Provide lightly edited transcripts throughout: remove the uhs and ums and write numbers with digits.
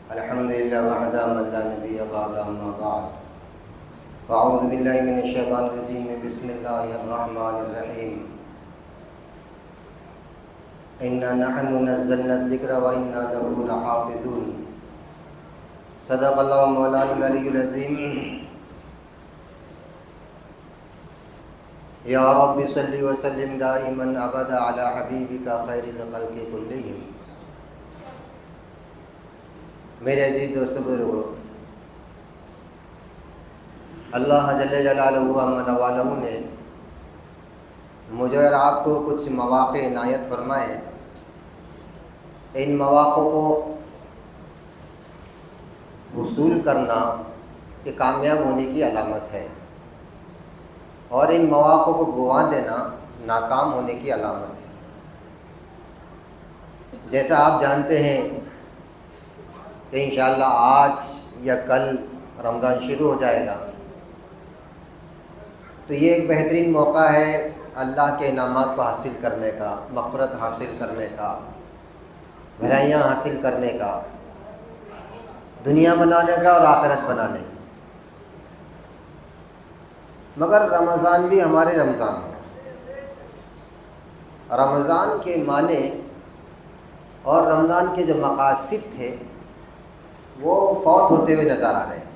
الحمد لله وحده من لا نبي بعده أما بعد فأعوذ بالله من الشيطان الرجيم بسم الله الرحمن الرحيم إنا نحن نزلنا الذكر وإنا له لحافظون صدق الله مولانا العلي العظيم يا رب صل وسلم دائما أبدا على حبيبك خير الخلق كلهم. میرے عزیز دوستو بزرگو، اللہ جل جلالہ من والہ نے مجھے اور آپ کو کچھ مواقع عنایت فرمائے. ان مواقع کو حصول کرنا یہ کامیاب ہونے کی علامت ہے، اور ان مواقع کو گنوا دینا ناکام ہونے کی علامت ہے. جیسا آپ جانتے ہیں کہ انشاءاللہ آج یا کل رمضان شروع ہو جائے گا، تو یہ ایک بہترین موقع ہے اللہ کے انعامات کو حاصل کرنے کا، مغفرت حاصل کرنے کا، بھلائیاں حاصل کرنے کا، دنیا بنانے کا اور آخرت بنانے کا. مگر رمضان بھی ہمارے رمضان ہے. رمضان کے معنی اور رمضان کے جو مقاصد تھے وہ فوت ہوتے ہوئے نظر آ رہے ہیں.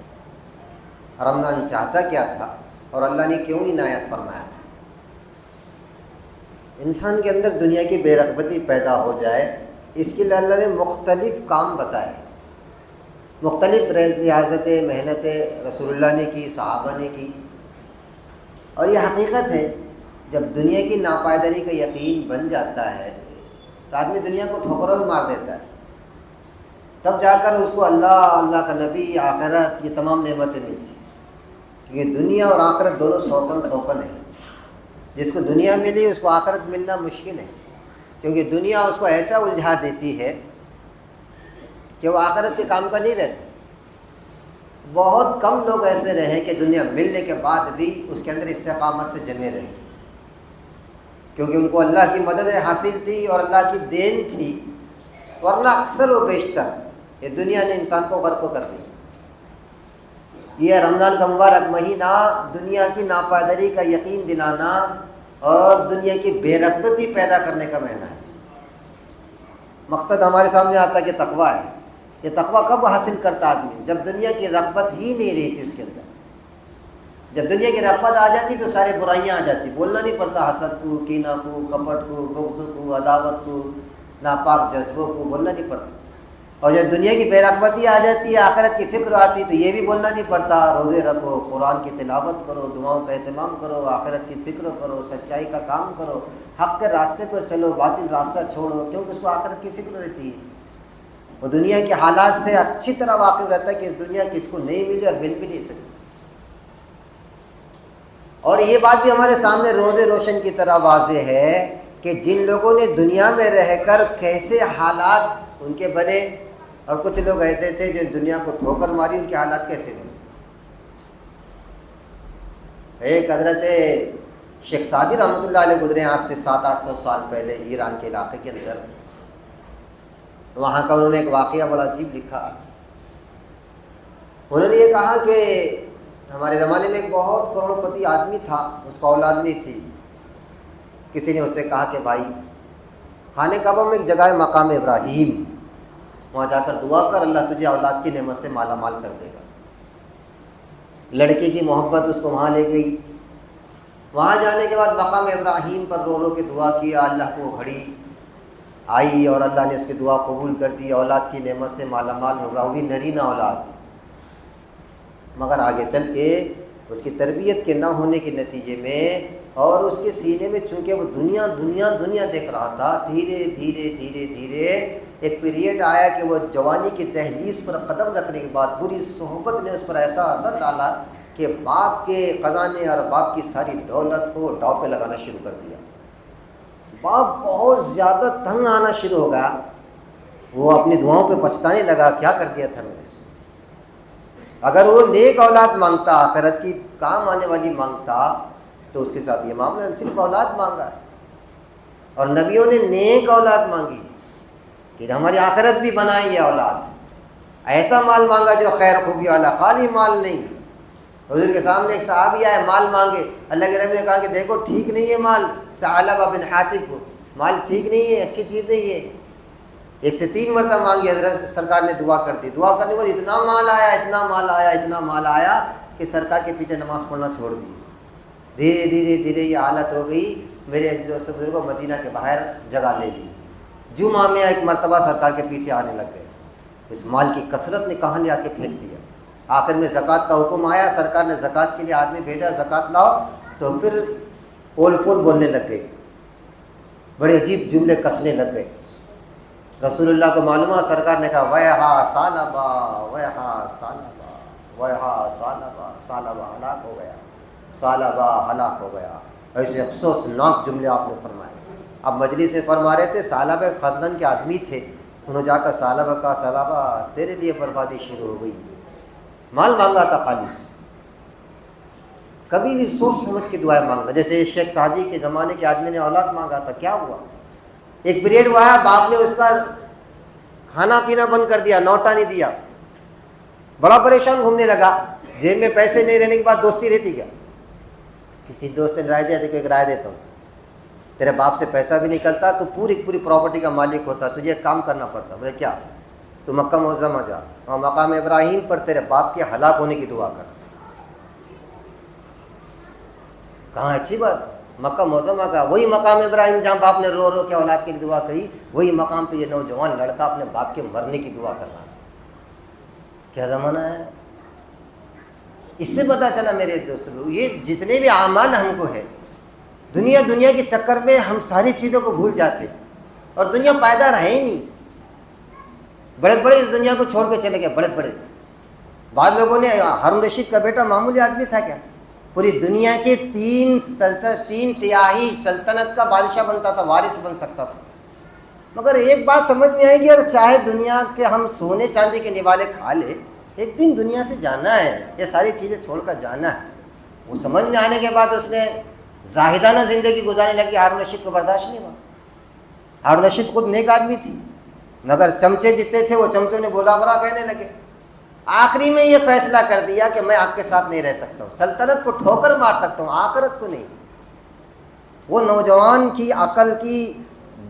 رمضان چاہتا کیا تھا اور اللہ نے کیوں عنایت فرمایا تھا؟ انسان کے اندر دنیا کی بے رغبتی پیدا ہو جائے، اس کے لیے اللہ نے مختلف کام بتائے، مختلف ریاضتیں، محنتیں رسول اللہ نے کی، صحابہ نے کی. اور یہ حقیقت ہے، جب دنیا کی ناپائیداری کا یقین بن جاتا ہے تو آدمی دنیا کو ٹھوکروں میں مار دیتا ہے. تب جا کر اس کو اللہ کا نبی، آخرت، یہ تمام نعمتیں ملتی. کیونکہ دنیا اور آخرت دونوں سوکن ہیں. جس کو دنیا ملی اس کو آخرت ملنا مشکل ہے، کیونکہ دنیا اس کو ایسا الجھا دیتی ہے کہ وہ آخرت کے کام کا نہیں رہتا. بہت کم لوگ ایسے رہے کہ دنیا ملنے کے بعد بھی اس کے اندر استقامت سے جمے رہے، کیونکہ ان کو اللہ کی مدد حاصل تھی اور اللہ کی دین تھی. ورنہ اکثر و بیشتر یہ دنیا نے انسان کو غرق کر دیا. یہ رمضان کا مبارک مہینہ دنیا کی ناپائیداری کا یقین دلانا اور دنیا کی بے رغبتی پیدا کرنے کا مہینہ ہے. مقصد ہمارے سامنے آتا ہے کہ تقویٰ ہے. یہ تقویٰ کب حاصل کرتا آدمی؟ جب دنیا کی رغبت ہی نہیں رہی تھی اس کے اندر. جب دنیا کی رغبت آ جاتی تو سارے برائیاں آ جاتی. بولنا نہیں پڑتا حسد کو، کینہ کو، کپٹ کو، بغض کو، عداوت کو، ناپاک جذبوں کو بولنا نہیں پڑتا. اور جب دنیا کی بے رغبتی آ جاتی ہے، آخرت کی فکر آتی تو یہ بھی بولنا نہیں پڑتا. روزے رکھو، قرآن کی تلاوت کرو، دعاؤں کا اہتمام کرو، آخرت کی فکر کرو، سچائی کا کام کرو، حق کے راستے پر چلو، باطل راستہ چھوڑو، کیونکہ اس کو آخرت کی فکر رہتی ہے. وہ دنیا کے حالات سے اچھی طرح واقف رہتا ہے کہ اس دنیا کس کو نہیں ملی اور مل بھی نہیں سکتی. اور یہ بات بھی ہمارے سامنے روز روشن کی طرح واضح ہے کہ جن لوگوں نے دنیا میں رہ کر کیسے حالات ان کے بنے، اور کچھ لوگ ایسے تھے جو دنیا کو ٹھوکر ماری، ان کے حالات کیسے بنے. ایک حضرت شیخ سعدی رحمۃ اللہ علیہ گزرے آج سے 700-800 سال پہلے ایران کے علاقے کے اندر. وہاں کا انہوں نے ایک واقعہ بڑا عجیب لکھا. انہوں نے یہ کہا کہ ہمارے زمانے میں ایک بہت کروڑ پتی آدمی تھا، اس کو اولاد نہیں تھی. کسی نے اس سے کہا کہ بھائی خانہ کعبہ میں ایک جگہ ہے مقام ابراہیم، وہاں جا کر دعا کر، اللہ تجھے اولاد کی نعمت سے مالا مال کر دے گا. لڑکی کی محبت اس کو وہاں لے گئی. وہاں جانے کے بعد مقام ابراہیم پر رو رو کے دعا کیا. اللہ کو گھڑی آئی اور اللہ نے اس کی دعا قبول کر دی. اولاد کی نعمت سے مالا مال ہوگا، وہ بھی نرینہ اولاد. مگر آگے چل کے اس کی تربیت کے نہ ہونے کے نتیجے میں اور اس کے سینے میں چونکہ وہ دنیا دنیا دنیا دیکھ رہا تھا، دھیرے دھیرے دھیرے دھیرے ایک پیریڈ آیا کہ وہ جوانی کی دہلیز پر قدم رکھنے کے بعد بری صحبت نے اس پر ایسا اثر ڈالا کہ باپ کے خزانے اور باپ کی ساری دولت کو داؤ پہ لگانا شروع کر دیا. باپ بہت زیادہ تنگ آنا شروع ہو گیا. وہ اپنی دعاؤں پہ پچھتانے لگا، کیا کر دیا تھا میں نے. اگر وہ نیک اولاد مانگتا، آخرت کی کام آنے والی مانگتا، تو اس کے ساتھ یہ معاملہ صرف اولاد مانگا ہے. اور نبیوں نے نیک اولاد مانگی کہ ہماری آخرت بھی بنائے یہ اولاد. ایسا مال مانگا جو خیر خوبی والا، خالی مال نہیں۔ حضور کے سامنے ایک صحابی آئے مال مانگے، اللہ کے رحم نے کہا کہ دیکھو ٹھیک نہیں ہے مال، ثعلبہ بن حاتب کو مال ٹھیک نہیں ہے، اچھی چیز نہیں ہے۔ 1 سے 3 مرتبہ مانگی، حضرت سرکار نے دعا کر دی، دعا کرنے کے بعد اتنا مال آیا، اتنا مال آیا، اتنا مال آیا کہ سرکار کے پیچھے نماز پڑھنا چھوڑ دی۔ دھیرے دھیرے دھیرے یہ حالت ہو گئی، میرے عزیز و بزرگوں مدینہ کے باہر جگہ لے لی۔ جمعہ میں ایک مرتبہ سرکار کے پیچھے آنے لگ گئے، اس مال کی کثرت نے کہاں لے آ کے پھینک دیا۔ آخر میں زکوٰۃ کا حکم آیا، سرکار نے زکوٰۃ کے لیے آدمی بھیجا، زکوٰۃ لاؤ، تو پھر پول پول بولنے لگ گئے، بڑے عجیب جملے کسنے لگ گئے۔ رسول اللہ کو معلوم، سرکار نے کہا ویحا ثعلبہ ویحا ثعلبہ ویحا ثعلبہ، ثعلبہ ہلاک ہو گیا، ثعلبہ ہلاک ہو گیا۔ ایسے افسوسناک جملے آپ نے فرمائے۔ اب مجلس سے فرما رہے تھے، ثعلبہ خاندان کے آدمی تھے، انہوں نے جا کر ثعلبہ کا ثعلبہ تیرے لیے بربادی شروع ہو گئی، مال مانگا تھا خالص۔ کبھی بھی سوچ سمجھ کے دعائیں مانگنا، جیسے شیخ سعدی کے زمانے کے آدمی نے اولاد مانگا تھا، کیا ہوا؟ ایک پیریڈ ہوا ہے، باپ نے اس کا کھانا پینا بند کر دیا، نوٹا نہیں دیا، بڑا پریشان گھومنے لگا، جیب میں پیسے نہیں رہنے کے بعد دوستی رہتی کیا؟ کسی دوست نے رائے دیا کہ ایک رائے دیتا ہوں، تیرے باپ سے پیسہ بھی نکلتا تو پوری پراپرٹی کا مالک ہوتا، تجھے ایک کام کرنا پڑتا۔ بولے کیا؟ تو مکہ معظمہ جا اور مقام ابراہیم پر تیرے باپ کے ہلاک ہونے کی دعا کر۔ کہاں اچھی بات، مکہ معظمہ کا وہی مقام ابراہیم جہاں باپ نے رو رو کے اولاد کے لیے دعا کری، وہی مقام پہ یہ نوجوان لڑکا اپنے باپ کے مرنے کی دعا کر رہا ہے۔ کیا زمانہ ہے! اس سے پتہ چلا میرے دوستوں، یہ جتنے بھی اعمال ہم کو ہے، دنیا کے چکر میں ہم ساری چیزوں کو بھول جاتے، اور دنیا پائیدار ہے ہی نہیں۔ بڑے بڑے اس دنیا کو چھوڑ کے چلے گئے، بڑے بڑے۔ بعض لوگوں نے، ہارون رشید کا بیٹا معمولی آدمی تھا کیا؟ پوری دنیا کے 3 تہائی سلطنت کا بادشاہ بنتا تھا، وارث بن سکتا تھا۔ مگر ایک بات سمجھ میں آئے گی، اور چاہے دنیا کے ہم سونے چاندی کے نوالے کھا لے، ایک دن دنیا سے جانا ہے، یہ ساری چیزیں چھوڑ کر جانا ہے۔ وہ سمجھ میں آنے کے بعد اس نے زاہدانہ زندگی گزارنے لگی، ہارون رشید کو برداشت نہیں ہوا۔ ہارون رشید خود نیک آدمی تھی، مگر چمچے جتنے تھے وہ چمچوں نے بولا برا کہنے لگے۔ آخری میں یہ فیصلہ کر دیا کہ میں آپ کے ساتھ نہیں رہ سکتا ہوں، سلطنت کو ٹھوکر مار سکتا ہوں، آخرت کو نہیں۔ وہ نوجوان کی عقل کی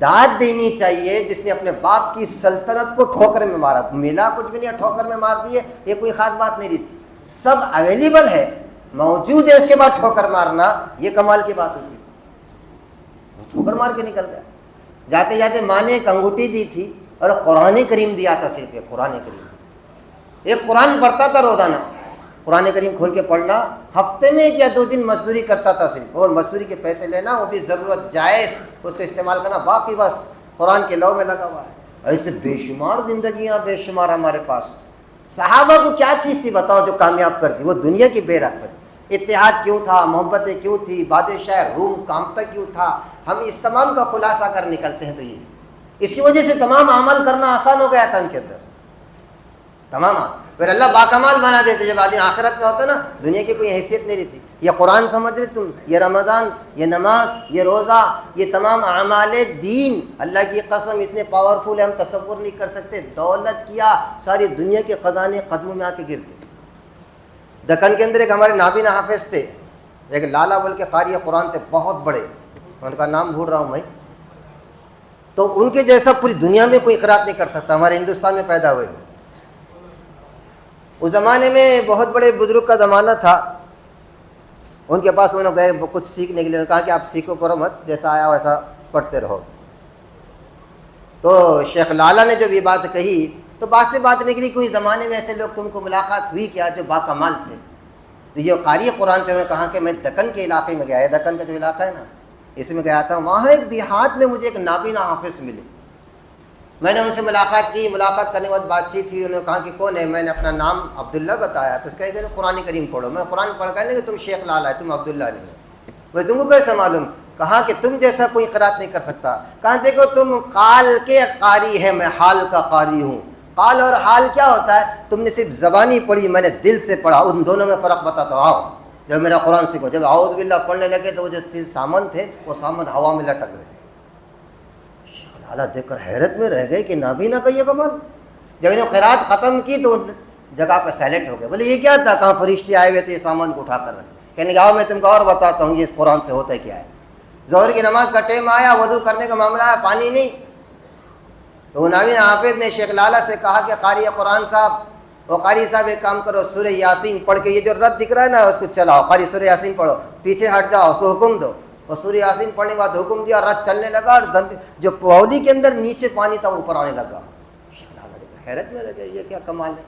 داد دینی چاہیے جس نے اپنے باپ کی سلطنت کو ٹھوکر میں مارا۔ ملا کچھ بھی نہیں، ٹھوکر میں مار دیے، یہ کوئی خاص بات نہیں رہی تھی، سب اویلیبل ہے، موجود ہے، اس کے بعد ٹھوکر مارنا یہ کمال کی بات ہوتی ہے۔ ٹھوکر مار کے نکل گیا۔ جاتے جاتے ماں نے ایک انگوٹھی دی تھی اور قرآن کریم دیا تھا، صرف یہ قرآن کریم، ایک قرآن پڑھتا تھا روزانہ، قرآن کریم کھول کے پڑھنا، ہفتے میں 1 یا 2 دن مزدوری کرتا تھا صرف، اور مزدوری کے پیسے لینا، وہ بھی ضرورت جائز اس کو استعمال کرنا، باقی بس قرآن کے لو میں لگا ہوا ہے۔ ایسے بے شمار زندگیاں، بے شمار ہمارے پاس۔ صحابہ کو کیا چیز تھی بتاؤ جو کامیاب کرتی؟ وہ دنیا کی بے رغبت، اتحاد کیوں تھا، محبتیں کیوں تھی، بادشاہ روم کامتا کیوں تھا؟ ہم اس تمام کا خلاصہ کر نکلتے ہیں تو یہ اس کی وجہ سے تمام عمل کرنا آسان ہو گیا تھا ان کے اندر، تمام۔ پھر اللہ باکمال بنا دیتے، جب آدمی آخرت میں ہوتا نا، دنیا کی کوئی حیثیت نہیں رہتی۔ یہ قرآن سمجھ رہے تم، یہ رمضان، یہ نماز، یہ روزہ، یہ تمام اعمال دین، اللہ کی قسم اتنے پاورفل ہے ہم تصور نہیں کر سکتے۔ دولت کیا، ساری دنیا کے خزانے قدموں میں آ کے گرتے۔ دکن کے اندر ایک ہمارے نابینا حافظ تھے، ایک لالا بول کے قاری قرآن تھے، بہت بڑے، ان کا نام بھول رہا ہوں میں، تو ان کے جیسا پوری دنیا میں کوئی قرات نہیں کر سکتا، ہمارے ہندوستان میں پیدا ہوئے۔ اس زمانے میں بہت بڑے بزرگ کا زمانہ تھا، ان کے پاس انہوں نے گئے کچھ سیکھنے کے لیے، کہا کہ آپ سیکھو کرو مت، جیسا آیا ویسا پڑھتے رہو۔ تو شیخ لالا نے جب یہ بات کہی تو بات سے بات نکلی، کوئی زمانے میں ایسے لوگ تم کو ملاقات ہوئی کیا جو باکمال تھے؟ تو یہ قاری قرآن تھے، انہوں نے کہا کہ میں دکن کے علاقے میں گیا ہے، دکن کا جو علاقہ ہے نا اس میں گیا تھا، وہاں ایک دیہات میں مجھے ایک نابینا حافظ ملے، میں نے ان سے ملاقات کی، ملاقات کرنے کے بعد بات چیت تھی، انہوں نے کہا کہ کون ہے؟ میں نے اپنا نام عبداللہ بتایا، تو اس کہا کہ قرآن کریم پڑھو، میں قرآن پڑھ کر کہ تم شیخ لالا ہے، تم عبداللہ نہیں، وہ تم کو کیسے معلوم؟ کہا کہ تم جیسا کوئی قرات نہیں کر سکتا۔ کہا دیکھو تم قال کے قاری ہے، میں حال کا قاری ہوں۔ قال اور حال کیا ہوتا ہے؟ تم نے صرف زبانی پڑھی، میں نے دل سے پڑھا، ان دونوں میں فرق بتاتا ہوں۔ آؤ جب میرا قرآن سیکھو، جب اعوذ باللہ پڑھنے لگے تو وہ جو سامان تھے وہ سامان ہوا میں لٹک گئے۔ شیخ لالا دیکھ کر حیرت میں رہ گئے کہ نابینا کا یہ کمال، جب انہوں نے قرات ختم کی تو جگہ پہ سائلنٹ ہو گئے. بولے یہ کیا تھا؟ کہاں فرشتے آئے ہوئے تھے سامان کو اٹھا کر رکھے. کہنے لگا میں تم کو اور بتاتا ہوں یہ اس قرآن سے ہوتا ہے کیا ہے. ظہر کی نماز کا ٹائم آیا, وضو کرنے کا معاملہ آیا, پانی نہیں. تو ناوین حافظ نے شیخ لالا سے کہا کہ قاری قرآن صاحب, وہ قاری صاحب ایک کام کرو, سورہ یاسین پڑھ کے یہ جو رد دکھ رہا ہے نا اس کو چلاؤ, قاری سورہ یاسین پڑھو, پیچھے ہٹ جاؤ, اس کو حکم دو. اور سورہ یاسین پڑھنے کے بعد حکم دیا, رد چلنے لگا, اور جو پولی کے اندر نیچے پانی تھا اوپر آنے لگا. شیخ لالا حیرت میں لگے یہ کیا کمال ہے.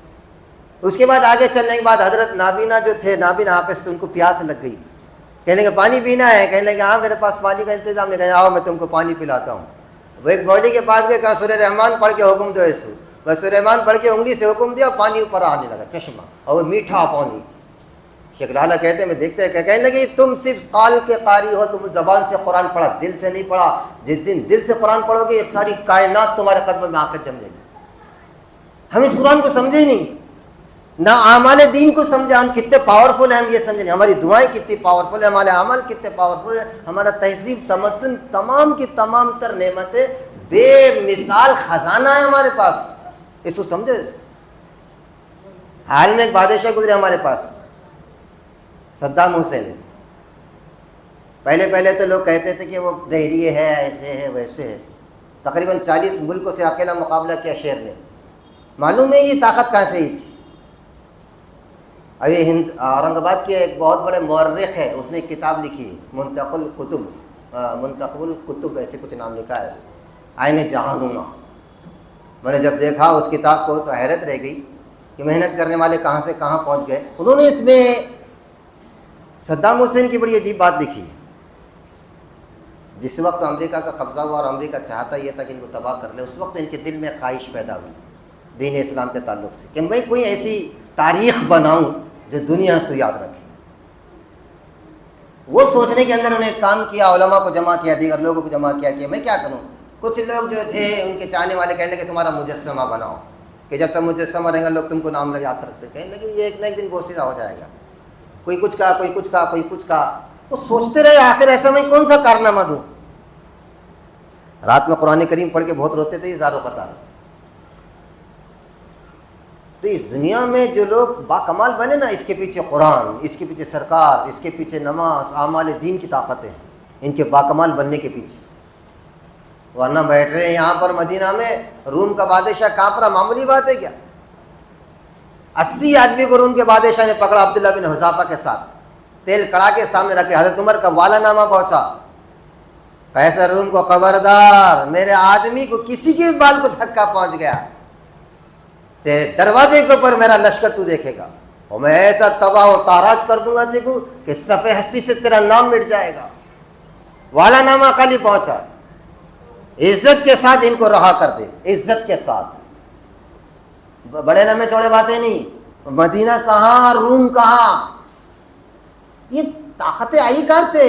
اس کے بعد آگے چلنے کے بعد حضرت نابینا جو تھے, نابینا حافظ سے ان کو پیاس لگ گئی. کہنے لگے پانی پینا ہے؟ کہنے لگے ہاں میرے پاس پانی کا انتظام نہیں. کہنے آؤ میں تم کو پانی پلاتا ہوں. وہ ایک بولی کے پاس گئے, کہا سورہ رحمان پڑھ کے حکم دو اس کو. بس سورہ رحمان پڑھ کے انگلی سے حکم دیا, پانی اوپر آنے لگا چشمہ, اور وہ میٹھا پانی. شیخ لالا کہتے ہیں میں دیکھتے ہیں, کہنے لگے تم صرف قال کے قاری ہو, تم زبان سے قرآن پڑھا, دل سے نہیں پڑھا. جس دن دل سے قرآن پڑھو گے ایک ساری کائنات تمہارے قدم میں آ کر جم جائے گی. ہم اس قرآن کو سمجھے ہی نہیں, نہ اعمال دین کو سمجھا. ہم کتنے پاورفل ہیں ہم یہ سمجھیں نہیں. ہماری دعائیں کتنی پاورفل ہیں, ہمارے عمل کتنے پاورفل ہیں, ہمارا تہذیب تمدن تمام کی تمام تر نعمتیں بے مثال خزانہ ہے ہمارے پاس. اس کو سمجھو. حال میں ایک بادشاہ گزرے ہمارے پاس, صدام حسین. پہلے تو لوگ کہتے تھے کہ وہ دہریے ہے, ایسے ہے ویسے ہے. تقریباً 40 ملکوں سے اکیلا مقابلہ کیا شیر نے. معلوم ہے یہ طاقت کہاں سے ہی تھی. ابھی اورنگ آباد کے ایک بہت بڑے مورخ ہے, اس نے ایک کتاب لکھی منتخب الکتب ایسے کچھ نام لکھا ہے, آئین جہانوما. میں نے جب دیکھا اس کتاب کو تو حیرت رہ گئی کہ محنت کرنے والے کہاں سے کہاں پہنچ گئے. انہوں نے اس میں صدام حسین کی بڑی عجیب بات لکھی. جس وقت امریکہ کا قبضہ ہوا اور امریکہ چاہتا یہ تھا کہ ان کو تباہ کر لے, اس وقت ان کے دل میں خواہش پیدا ہوئی دین اسلام کے تعلق سے کہ میں کوئی ایسی تاریخ بناؤں جو دنیا اس کو یاد رکھے. وہ سوچنے کے اندر انہوں نے ایک کام کیا, علماء کو جمع کیا, دیگر لوگوں کو جمع کیا کہ میں کیا کروں. کچھ لوگ جو تھے ان کے چاہنے والے کہنے لگے تمہارا مجسمہ بناؤ, کہ جب تک مجسمہ رہے گا لوگ تم کو نام یاد رکھتے. کہنے لگے یہ ایک نہ ایک دن بوسیدہ ہو جائے گا. کوئی کچھ کہا, کوئی کچھ کہا, کوئی کچھ کہا. وہ سوچتے رہے آخر ایسا میں کون سا کارنامہ دوں. رات میں قرآن کریم پڑھ کے بہت روتے تھے زارو قطار. تو اس دنیا میں جو لوگ باکمال بنے نا, اس کے پیچھے قرآن, اس کے پیچھے سرکار, اس کے پیچھے نماز, اعمال دین کی طاقتیں ہیں ان کے باکمال بننے کے پیچھے. ورنہ بیٹھ رہے ہیں یہاں پر مدینہ میں, روم کا بادشاہ کہاں پر, معمولی بات ہے کیا. 80 آدمی کو روم کے بادشاہ نے پکڑا عبداللہ بن حذافہ کے ساتھ, تیل کڑا کے سامنے رکھے. حضرت عمر کا والا نامہ پہنچا, قیصر روم کو خبردار, میرے آدمی کو کسی کے بال کو دھکا پہنچ گیا, تیرے دروازے کے اوپر میرا لشکر تو دیکھے گا, اور میں ایسا تباہ و تاراج کر دوں گا دیکھو کہ صفحہ ہستی سے تیرا نام مٹ جائے گا. والا نامہ خالی پہنچا. عزت کے ساتھ ان کو رہا کر دے, عزت کے ساتھ, بڑے لمبے چوڑے باتیں نہیں. مدینہ کہاں, روم کہاں, یہ طاقتیں آئی کہاں سے,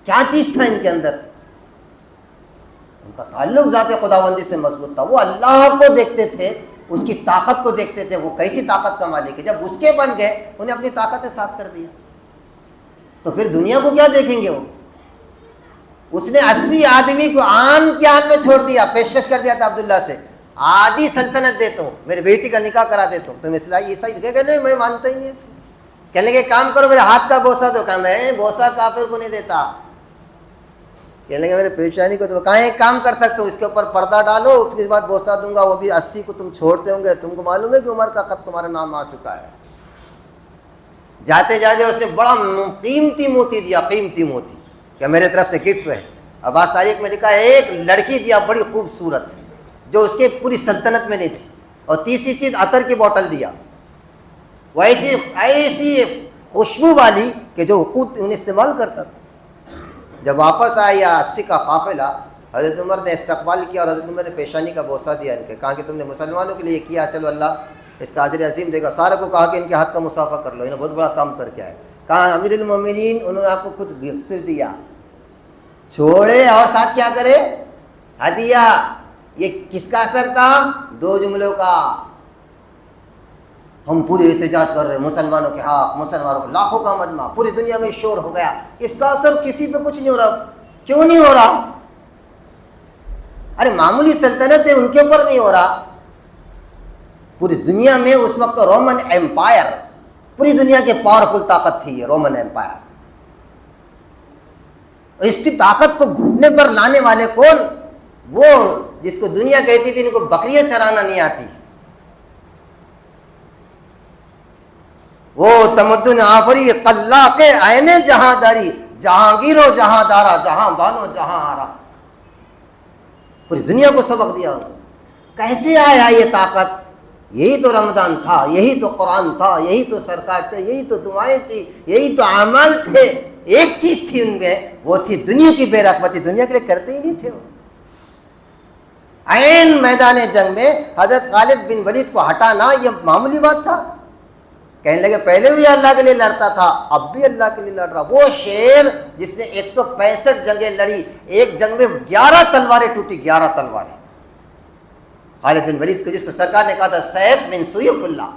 کیا چیز تھا ان کے اندر. ان کا تعلق ذات خداوندی سے مضبوط تھا. وہ اللہ کو دیکھتے تھے, اس کی طاقت کو دیکھتے تھے, وہ کیسی طاقت کا مالک ہے. جب اس کے بن گئے انہیں اپنی طاقت ساتھ کر دیا, تو پھر دنیا کو کیا دیکھیں گے. وہ اس نے 80 آدمی کو آن کی آن میں چھوڑ دیا, پیشکش کر دیا تھا عبداللہ سے, آدھی سلطنت دیتا ہوں, میری بیٹی کا نکاح کرا دیتا ہوں, تم اسلائی عیسائی کہ نہیں میں مانتا ہی نہیں اس کو. کہنے لگے کام کرو میرے ہاتھ کا بوسہ دو. کہا میں بوسہ کافر کو نہیں دیتا. کہنے لگے میرے پیشانی کو تو کہاں ایک کام کر سکتے ہو, اس کے اوپر پردہ ڈالو, اس کے بعد بوسہ دوں گا. وہ بھی 80 کو تم چھوڑتے ہوں گے. تم کو معلوم ہے کہ عمر کا خط تمہارا نام آ چکا ہے. جاتے جاتے اس نے بڑا قیمتی موتی دیا, قیمتی موتی, کہ میرے طرف سے گفٹ ہے. عباس تاریخ میں لکھا ہے ایک لڑکی دیا بڑی خوبصورت, جو اس کے پوری سلطنت میں نہیں تھی. اور تیسری چیز عطر کی بوٹل دیا, وہ ایسی خوشبو والی کہ جو خود انہیں استعمال کرتا تھا. جب واپس آیا 80 کا قافلہ, حضرت عمر نے استقبال کیا اور حضرت عمر نے پیشانی کا بوسہ دیا ان کے. کہا کہ تم نے مسلمانوں کے لیے کیا, چلو اللہ اس کا اجر عظیم دے گا. سارے کو کہا کہ ان کے ہاتھ کا مصافحہ کر لو, انہوں نے بہت بڑا کام کر کے آئے. کہا امیر المومنین انہوں نے آپ کو کچھ گفٹ دیا, چھوڑے اور ساتھ کیا کرے, ہدیہ. یہ کس کا اثر تھا, 2 جملوں کا. ہم پورے احتجاج کر رہے ہیں مسلمانوں کے حق, مسلمانوں کو, لاکھوں کا مجمع, پوری دنیا میں شور ہو گیا. اس کا اثر کسی پہ کچھ نہیں ہو رہا. کیوں نہیں ہو رہا؟ ارے معمولی سلطنت ہے, ان کے اوپر نہیں ہو رہا. پوری دنیا میں اس وقت رومن ایمپائر، پوری دنیا کے پاورفل طاقت تھی یہ رومن ایمپائر. اس کی طاقت کو گھٹنے پر لانے والے کون؟ وہ جس کو دنیا کہتی تھی ان کو بکریاں چرانا نہیں آتی. وہ تمدن آفری قلاق عین جہاں داری، جہانگیر و جہاں دارا، جہاں بانو جہاں آرا. پوری دنیا کو سبق دیا. کیسے آیا یہ طاقت؟ یہی تو رمضان تھا، یہی تو قرآن تھا، یہی تو سرکار تھے، یہی تو دعائیں تھی، یہی تو اعمال تھے. ایک چیز تھی ان میں، وہ تھی دنیا کی بے رغبتی. دنیا کے لیے کرتے ہی نہیں تھے وہ. عین میدان جنگ میں حضرت خالد بن ولید کو ہٹانا یہ معمولی بات تھا. کہنے لگے پہلے بھی اللہ کے لیے لڑتا تھا، اب بھی اللہ کے لیے لڑ رہا. وہ شیر جس نے 165 جنگیں لڑی، ایک جنگ میں 11 تلواریں ٹوٹی، 11 تلواریں. خالد بن ولید کو جس کو سرکار نے کہا تھا سیف من سیوف اللہ.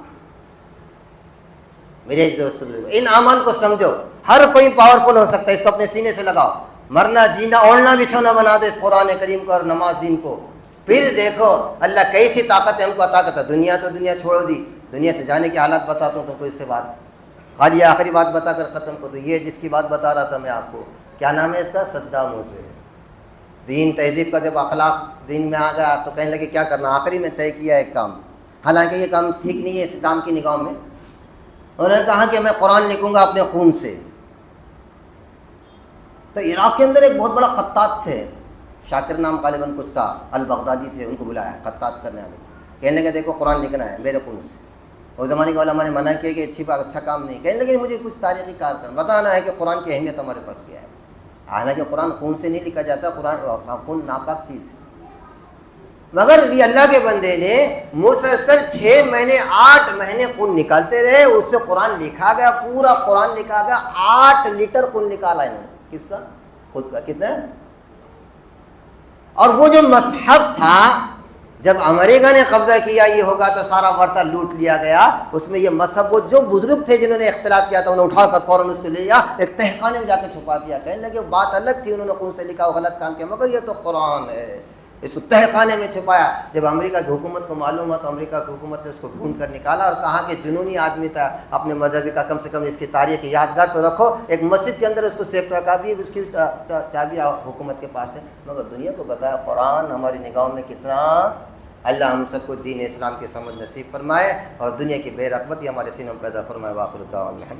میرے دوست ان اعمال کو سمجھو. ہر کوئی پاورفل ہو سکتا ہے، اس کو اپنے سینے سے لگاؤ. مرنا جینا اوڑھنا بچھونا بنا دو اس قرآن کریم کو اور نماز دین کو. پھر دیکھو اللہ کیسی طاقت ہم کو عطا کرتا. دنیا تو دنیا چھوڑ دی، دنیا سے جانے کے حالات بتاتا ہوں تو کوئی سے بات خالی آخری بات بتا کر ختم کر دو. یہ جس کی بات بتا رہا تھا میں آپ کو، کیا نام ہے اس کا؟ Saddam Hussein. دین تہذیب کا جب اخلاق دین میں آ گیا تو کہنے لگے کیا کرنا. آخری میں طے کیا ایک کام، حالانکہ یہ کام ٹھیک نہیں ہے اسلام کی نگاہوں میں. انہوں نے کہا کہ میں قرآن لکھوں گا اپنے خون سے. تو عراق کے اندر ایک بہت بڑا خطاط تھے، شاکر نام غالباً کچھ تھا، البغدادی تھے. ان کو بلایا خطاط کرنے والے. کہنے لگے دیکھو قرآن لکھنا ہے میرے خون سے. اس زمانے کے علماء نے منع کیا کہ اچھی بات، اچھا کام نہیں. کہنے لگے مجھے کچھ تاریخی کار کرنا، بتانا ہے کہ قرآن کی اہمیت ہمارے پاس کیا ہے. حالانکہ قرآن خون سے نہیں لکھا جاتا، قرآن خون ناپاک چیز ہے. مگر یہ اللہ کے بندے نے مسلسل 6 مہینے 8 مہینے خون نکالتے رہے، اس سے قرآن لکھا گیا. پورا قرآن لکھا گیا. 8 لیٹر خون نکالا انہوں نے. کس کا؟ خود کا. کتنا؟ اور وہ جو مصحف تھا جب امریکہ نے قبضہ کیا یہ ہوگا تو سارا ورثہ لوٹ لیا گیا. اس میں یہ مذہب وہ جو بزرگ تھے جنہوں نے اختلاف کیا تھا انہوں نے اٹھا کر فوراً اس کو لے لیا، ایک تہخانے میں جا کے چھپا دیا. کہنے لگے بات الگ تھی، انہوں نے خون سے لکھا وہ غلط کام کیا، مگر یہ تو قرآن ہے. اس کو تہخانے میں چھپایا. جب امریکہ کی حکومت کو معلوم ہوا تو امریکہ کی حکومت نے اس کو ڈھونڈ کر نکالا اور کہا کہ جنونی آدمی تھا اپنے مذہبی کا، کم سے کم اس کی تاریخ یادگار تو رکھو. ایک مسجد کے اندر اس کو سیف رکھا بھی، اس کی چابی حکومت کے پاس ہے. مگر دنیا کو بتایا قرآن ہماری نگاہوں میں کتنا. اللہ ہم سب کو دین اسلام کی سمجھ نصیب فرمائے اور دنیا کی بے رغبتی ہمارے سینوں میں پیدا فرمائے. واخر الدعوانا